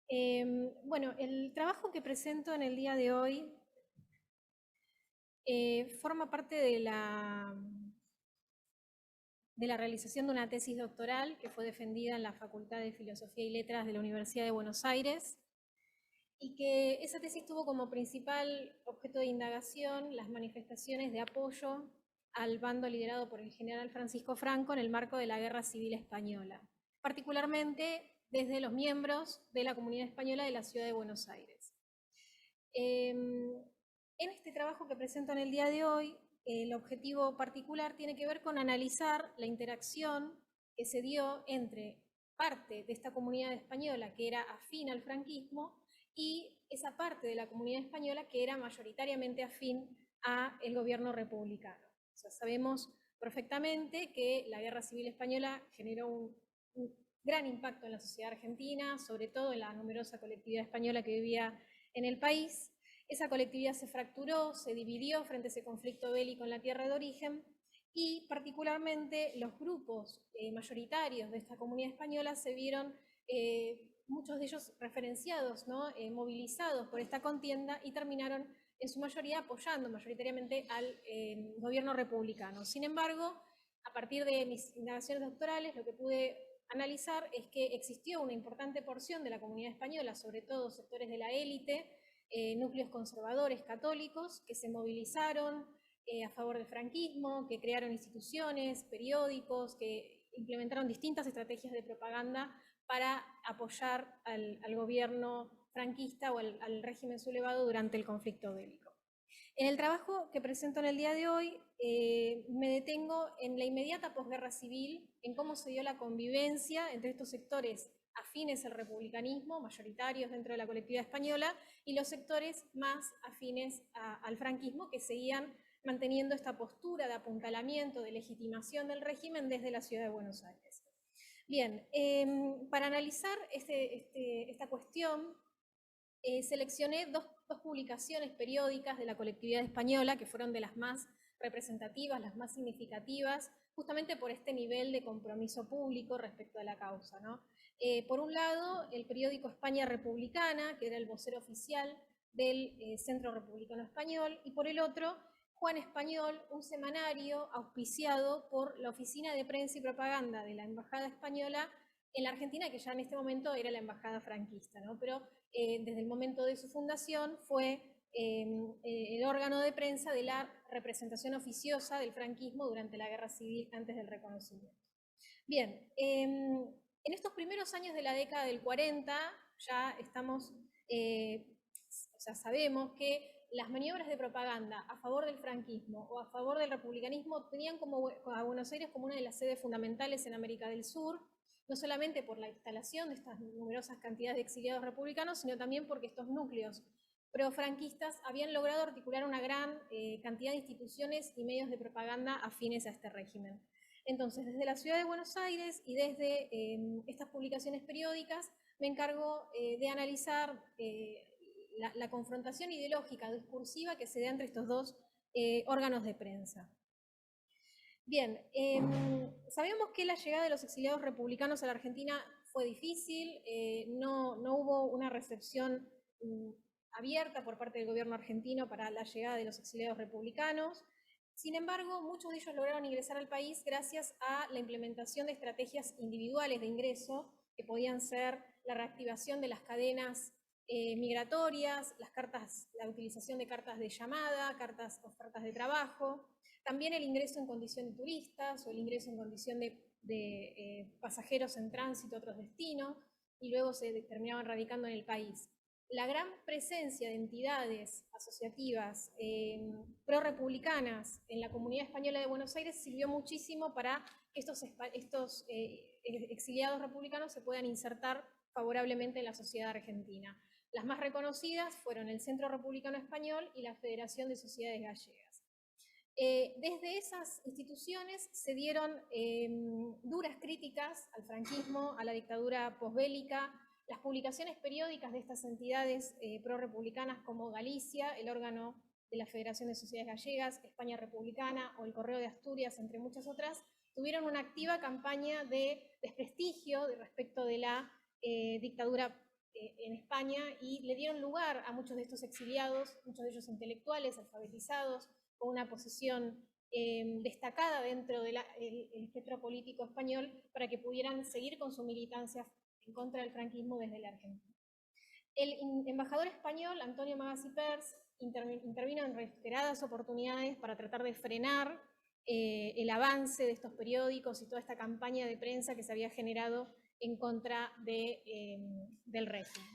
Bueno, el trabajo que presento en el día de hoy forma parte de la realización de una tesis doctoral que fue defendida en la Facultad de Filosofía y Letras de la Universidad de Buenos Aires y que esa tesis tuvo como principal objeto de indagación las manifestaciones de apoyo al bando liderado por el general Francisco Franco en el marco de la Guerra Civil Española, particularmente desde los miembros de la comunidad española de la ciudad de Buenos Aires. En este trabajo que presento en el día de hoy, el objetivo particular tiene que ver con analizar la interacción que se dio entre parte de esta comunidad española que era afín al franquismo y esa parte de la comunidad española que era mayoritariamente afín al gobierno republicano. O sea, sabemos perfectamente que la Guerra Civil Española generó un gran impacto en la sociedad argentina, sobre todo en la numerosa colectividad española que vivía en el país. Esa colectividad se fracturó, se dividió frente a ese conflicto bélico en la tierra de origen y particularmente los grupos mayoritarios de esta comunidad española se vieron, muchos de ellos referenciados, ¿no? Movilizados por esta contienda y terminaron en su mayoría apoyando mayoritariamente al gobierno republicano. Sin embargo, a partir de mis indagaciones doctorales, lo que pude analizar es que existió una importante porción de la comunidad española, sobre todo sectores de la élite, núcleos conservadores católicos que se movilizaron a favor del franquismo, que crearon instituciones, periódicos, que implementaron distintas estrategias de propaganda para apoyar al gobierno franquista o al régimen sublevado durante el conflicto bélico. En el trabajo que presento en el día de hoy, me detengo en la inmediata posguerra civil, en cómo se dio la convivencia entre estos sectores afines al republicanismo, mayoritarios dentro de la colectividad española, y los sectores más afines al franquismo, que seguían manteniendo esta postura de apuntalamiento, de legitimación del régimen desde la ciudad de Buenos Aires. Bien, para analizar esta cuestión, seleccioné dos publicaciones periódicas de la colectividad española que fueron de las más representativas, las más significativas, justamente por este nivel de compromiso público respecto a la causa, ¿no? Por un lado, el periódico España Republicana, que era el vocero oficial del Centro Republicano Español, y por el otro, Juan Español, un semanario auspiciado por la Oficina de Prensa y Propaganda de la Embajada Española en la Argentina, que ya en este momento era la embajada franquista, ¿no? Pero desde el momento de su fundación fue el órgano de prensa de la representación oficiosa del franquismo durante la Guerra Civil antes del reconocimiento. Bien, en estos primeros años de la década del 40 ya estamos, o sea, sabemos que las maniobras de propaganda a favor del franquismo o a favor del republicanismo tenían como a Buenos Aires como una de las sedes fundamentales en América del Sur, no solamente por la instalación de estas numerosas cantidades de exiliados republicanos, sino también porque estos núcleos profranquistas habían logrado articular una gran cantidad de instituciones y medios de propaganda afines a este régimen. Entonces, desde la ciudad de Buenos Aires y desde estas publicaciones periódicas, me encargo de analizar la confrontación ideológica, discursiva que se da entre estos dos órganos de prensa. Bien, sabemos que la llegada de los exiliados republicanos a la Argentina fue difícil, no hubo una recepción abierta por parte del gobierno argentino para la llegada de los exiliados republicanos. Sin embargo, muchos de ellos lograron ingresar al país gracias a la implementación de estrategias individuales de ingreso, que podían ser la reactivación de las cadenas migratorias, la utilización de cartas de llamada, ofertas de trabajo, también el ingreso en condición de turistas o el ingreso en condición de pasajeros en tránsito a otros destinos, y luego se terminaban radicando en el país. La gran presencia de entidades asociativas pro-republicanas en la comunidad española de Buenos Aires sirvió muchísimo para que estos exiliados republicanos se puedan insertar favorablemente en la sociedad argentina. Las más reconocidas fueron el Centro Republicano Español y la Federación de Sociedades Gallegas. Desde esas instituciones se dieron duras críticas al franquismo, a la dictadura posbélica. Las publicaciones periódicas de estas entidades pro-republicanas como Galicia, el órgano de la Federación de Sociedades Gallegas, España Republicana o el Correo de Asturias, entre muchas otras, tuvieron una activa campaña de desprestigio respecto de la dictadura en España y le dieron lugar a muchos de estos exiliados, muchos de ellos intelectuales, alfabetizados, con una posición destacada dentro del espectro político español para que pudieran seguir con su militancia en contra del franquismo desde la Argentina. El embajador español, Antonio Magasí Pers, intervino en reiteradas oportunidades para tratar de frenar el avance de estos periódicos y toda esta campaña de prensa que se había generado en contra del régimen.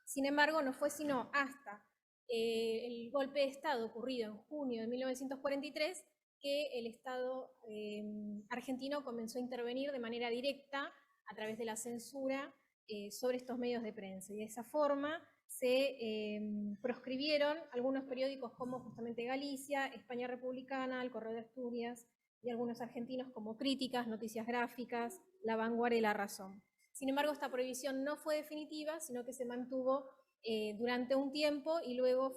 Sin embargo, no fue sino hasta el golpe de Estado ocurrido en junio de 1943 que el Estado argentino comenzó a intervenir de manera directa a través de la censura sobre estos medios de prensa. Y de esa forma se proscribieron algunos periódicos como justamente Galicia, España Republicana, El Correo de Asturias y algunos argentinos como Críticas, Noticias Gráficas, La Vanguardia y La Razón. Sin embargo, esta prohibición no fue definitiva, sino que se mantuvo durante un tiempo y luego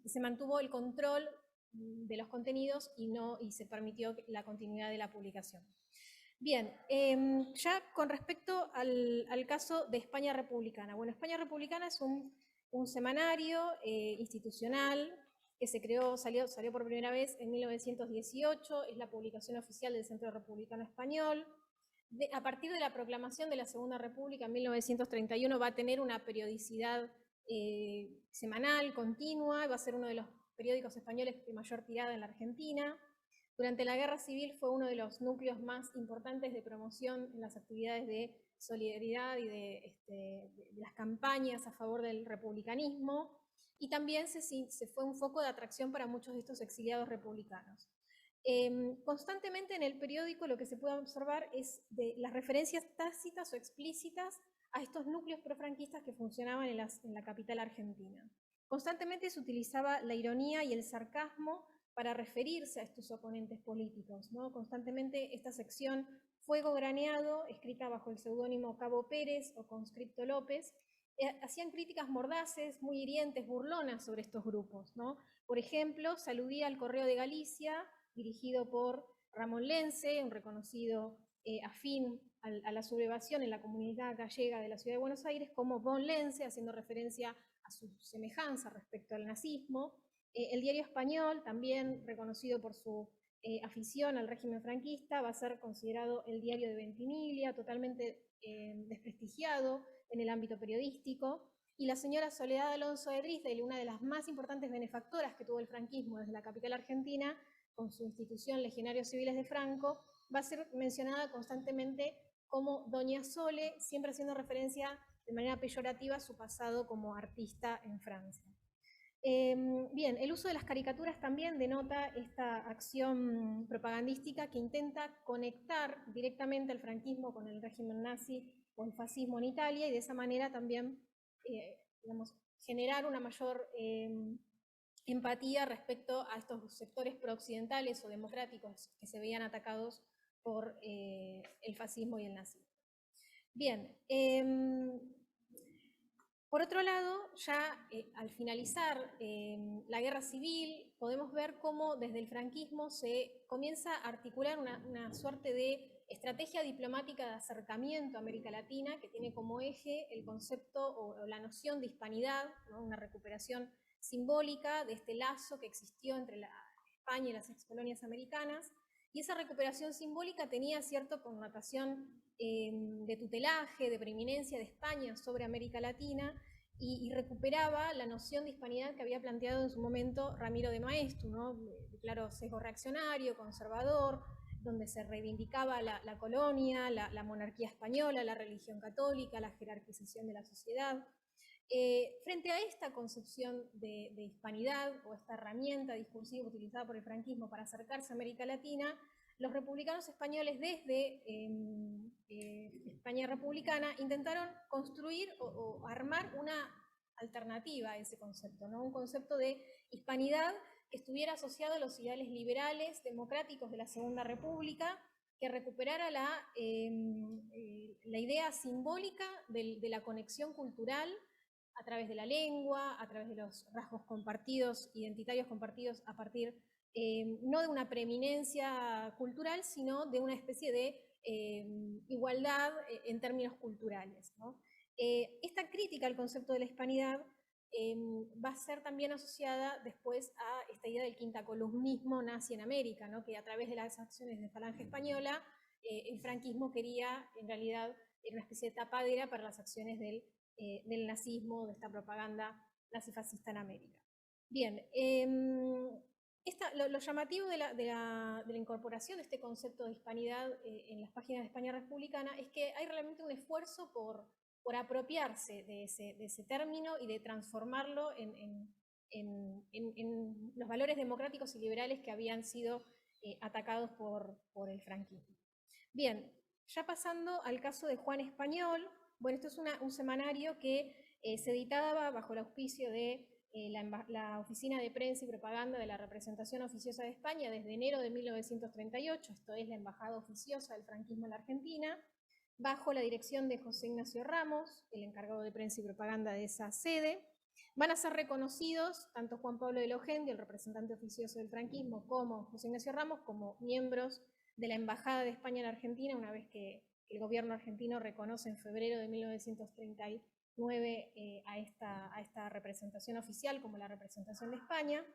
se mantuvo el control de los contenidos y se permitió la continuidad de la publicación. Bien, ya con respecto al caso de España Republicana. Bueno, España Republicana es un semanario institucional que se creó, salió por primera vez en 1918, es la publicación oficial del Centro Republicano Español. A partir de la proclamación de la Segunda República en 1931 va a tener una periodicidad semanal, continua, va a ser uno de los periódicos españoles de mayor tirada en la Argentina. Durante la Guerra Civil fue uno de los núcleos más importantes de promoción en las actividades de solidaridad y de las campañas a favor del republicanismo, y también se fue un foco de atracción para muchos de estos exiliados republicanos. Constantemente en el periódico lo que se puede observar es de las referencias tácitas o explícitas a estos núcleos profranquistas que funcionaban en la capital argentina. Constantemente se utilizaba la ironía y el sarcasmo para referirse a estos oponentes políticos, ¿no? Constantemente esta sección Fuego Graneado, escrita bajo el seudónimo Cabo Pérez o Conscripto López, hacían críticas mordaces, muy hirientes, burlonas sobre estos grupos, ¿no? Por ejemplo, se aludía al Correo de Galicia, dirigido por Ramón Lenze, un reconocido afín a la sublevación en la comunidad gallega de la ciudad de Buenos Aires, como Don Lenze, haciendo referencia a su semejanza respecto al nazismo. El Diario Español, también reconocido por su afición al régimen franquista, va a ser considerado el diario de Ventimiglia, totalmente desprestigiado en el ámbito periodístico. Y la señora Soledad Alonso de Drisdale, una de las más importantes benefactoras que tuvo el franquismo desde la capital argentina, con su institución Legionarios Civiles de Franco, va a ser mencionada constantemente como Doña Sole, siempre haciendo referencia de manera peyorativa a su pasado como artista en Francia. Bien, el uso de las caricaturas también denota esta acción propagandística que intenta conectar directamente al franquismo con el régimen nazi o el fascismo en Italia, y de esa manera también digamos, generar una mayor empatía respecto a estos sectores prooccidentales o democráticos que se veían atacados por el fascismo y el nazismo. Bien, por otro lado, ya al finalizar la guerra civil, podemos ver cómo desde el franquismo se comienza a articular una suerte de estrategia diplomática de acercamiento a América Latina, que tiene como eje el concepto o la noción de hispanidad, ¿no? Una recuperación simbólica de este lazo que existió entre España y las excolonias americanas, y esa recuperación simbólica tenía cierta connotación de tutelaje, de preeminencia de España sobre América Latina, y recuperaba la noción de hispanidad que había planteado en su momento Ramiro de Maeztu, ¿no? De claro sesgo reaccionario, conservador, donde se reivindicaba la colonia, la monarquía española, la religión católica, la jerarquización de la sociedad. Frente a esta concepción de hispanidad o esta herramienta discursiva utilizada por el franquismo para acercarse a América Latina, los republicanos españoles desde España republicana intentaron construir o armar una alternativa a ese concepto, ¿no? Un concepto de hispanidad que estuviera asociado a los ideales liberales, democráticos de la Segunda República, que recuperara la idea simbólica de la conexión cultural a través de la lengua, a través de los rasgos compartidos, identitarios compartidos a partir no de una preeminencia cultural, sino de una especie de igualdad en términos culturales, ¿no? Esta crítica al concepto de la hispanidad va a ser también asociada después a esta idea del quintacolumnismo nazi en América, ¿no? Que a través de las acciones de Falange Española, el franquismo quería, en realidad, era una especie de tapadera para las acciones del nazismo, de esta propaganda nazifascista en América. Bien, lo llamativo de la incorporación de este concepto de hispanidad en las páginas de España Republicana es que hay realmente un esfuerzo por apropiarse de ese término y de transformarlo en los valores democráticos y liberales que habían sido atacados por el franquismo. Bien, ya pasando al caso de Juan Español, bueno, esto es un semanario que se editaba bajo el auspicio de la Oficina de Prensa y Propaganda de la Representación Oficiosa de España desde enero de 1938, esto es la Embajada Oficiosa del Franquismo en la Argentina, bajo la dirección de José Ignacio Ramos, el encargado de prensa y propaganda de esa sede. Van a ser reconocidos tanto Juan Pablo de Logendi, el representante oficioso del franquismo, como José Ignacio Ramos, como miembros de la Embajada de España en Argentina, una vez que el gobierno argentino reconoce en febrero de 1939 a esta representación oficial como la representación de España.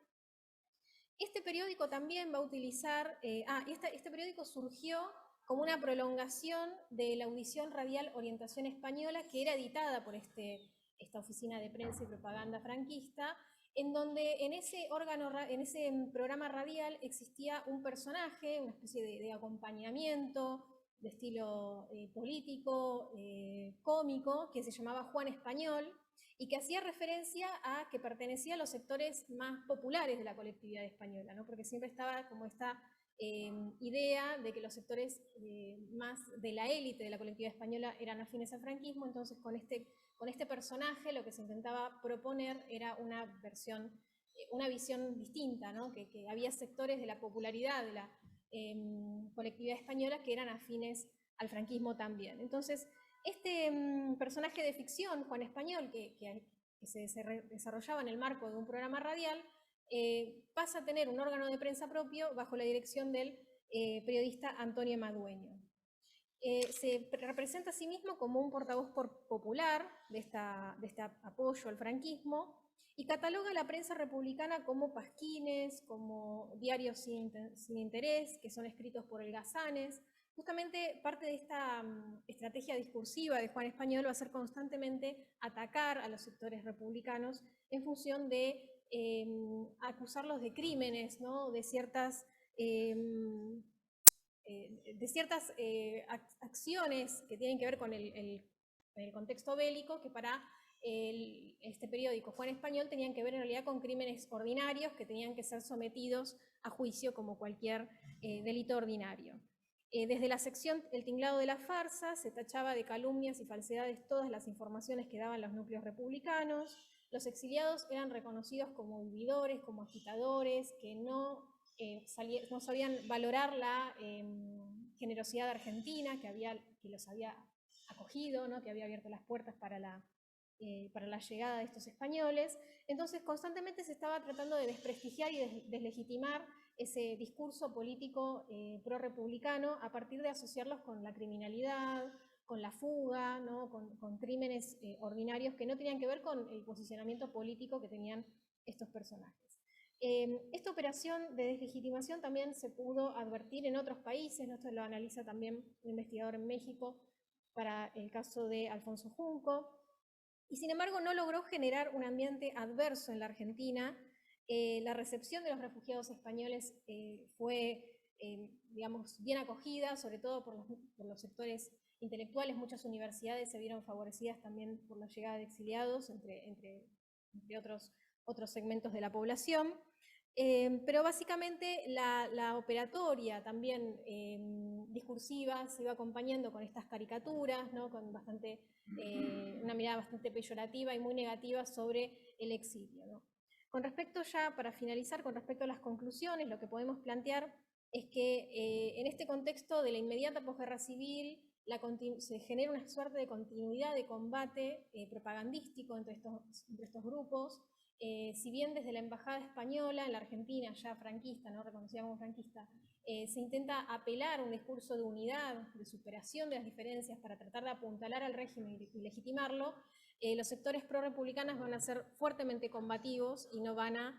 Este periódico también va a utilizar, este periódico surgió como una prolongación de la audición radial Orientación Española, que era editada por esta oficina de prensa y propaganda franquista, en donde en ese programa radial existía un personaje, una especie de acompañamiento, de estilo político, cómico, que se llamaba Juan Español, y que hacía referencia a que pertenecía a los sectores más populares de la colectividad española, ¿no? Porque siempre estaba como esta idea de que los sectores más de la élite de la colectividad española eran afines al franquismo, entonces con este personaje lo que se intentaba proponer era una visión distinta, ¿no? Que había sectores de la popularidad de la colectividad española que eran afines al franquismo también. Entonces, este personaje de ficción, Juan Español, que se desarrollaba en el marco de un programa radial, pasa a tener un órgano de prensa propio bajo la dirección del periodista Antonio Madueño. Se representa a sí mismo como un portavoz popular de este apoyo al franquismo y cataloga a la prensa republicana como pasquines, como diarios sin interés, que son escritos por holgazanes. Justamente parte de esta estrategia discursiva de Juan Español va a ser constantemente atacar a los sectores republicanos en función de acusarlos de crímenes, ¿no? de ciertas acciones que tienen que ver con el contexto bélico, que para este periódico Juan Español tenían que ver en realidad con crímenes ordinarios que tenían que ser sometidos a juicio como cualquier delito ordinario. Desde la sección El tinglado de la farsa se tachaba de calumnias y falsedades todas las informaciones que daban los núcleos republicanos. Los exiliados eran reconocidos como vividores, como agitadores, que no sabían valorar la generosidad argentina, que los había acogido, ¿no? que había abierto las puertas para la llegada de estos españoles. Entonces constantemente se estaba tratando de desprestigiar y deslegitimar ese discurso político pro-republicano a partir de asociarlos con la criminalidad, con la fuga, ¿no? con crímenes ordinarios que no tenían que ver con el posicionamiento político que tenían estos personajes. Esta operación de deslegitimación también se pudo advertir en otros países, ¿no? Esto lo analiza también un investigador en México para el caso de Alfonso Junco, y sin embargo no logró generar un ambiente adverso en la Argentina. La recepción de los refugiados españoles fue, digamos, bien acogida, sobre todo por los sectores intelectuales. Muchas universidades se vieron favorecidas también por la llegada de exiliados, entre otros segmentos de la población. Pero básicamente la operatoria también discursiva se iba acompañando con estas caricaturas, ¿no? Con una mirada bastante peyorativa y muy negativa sobre el exilio, ¿no? Con respecto ya, para finalizar, con respecto a las conclusiones, lo que podemos plantear es que en este contexto de la inmediata posguerra civil se genera una suerte de continuidad de combate propagandístico entre estos grupos, si bien desde la Embajada Española en la Argentina, ya franquista, ¿no? Reconocida como franquista, se intenta apelar a un discurso de unidad, de superación de las diferencias para tratar de apuntalar al régimen y legitimarlo, los sectores pro-republicanos van a ser fuertemente combativos y no van a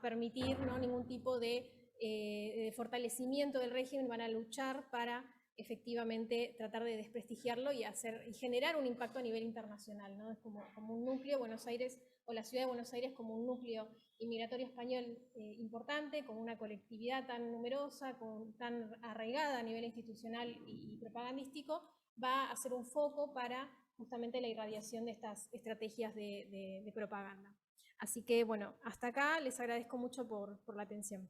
permitir, ¿no?, ningún tipo de fortalecimiento del régimen, van a luchar para efectivamente tratar de desprestigiarlo y generar un impacto a nivel internacional, ¿no? Es como un núcleo, Buenos Aires, o la ciudad de Buenos Aires como un núcleo inmigratorio español importante, con una colectividad tan numerosa, tan arraigada a nivel institucional y propagandístico, va a ser un foco para justamente la irradiación de estas estrategias de propaganda. Así que, bueno, hasta acá les agradezco mucho por la atención.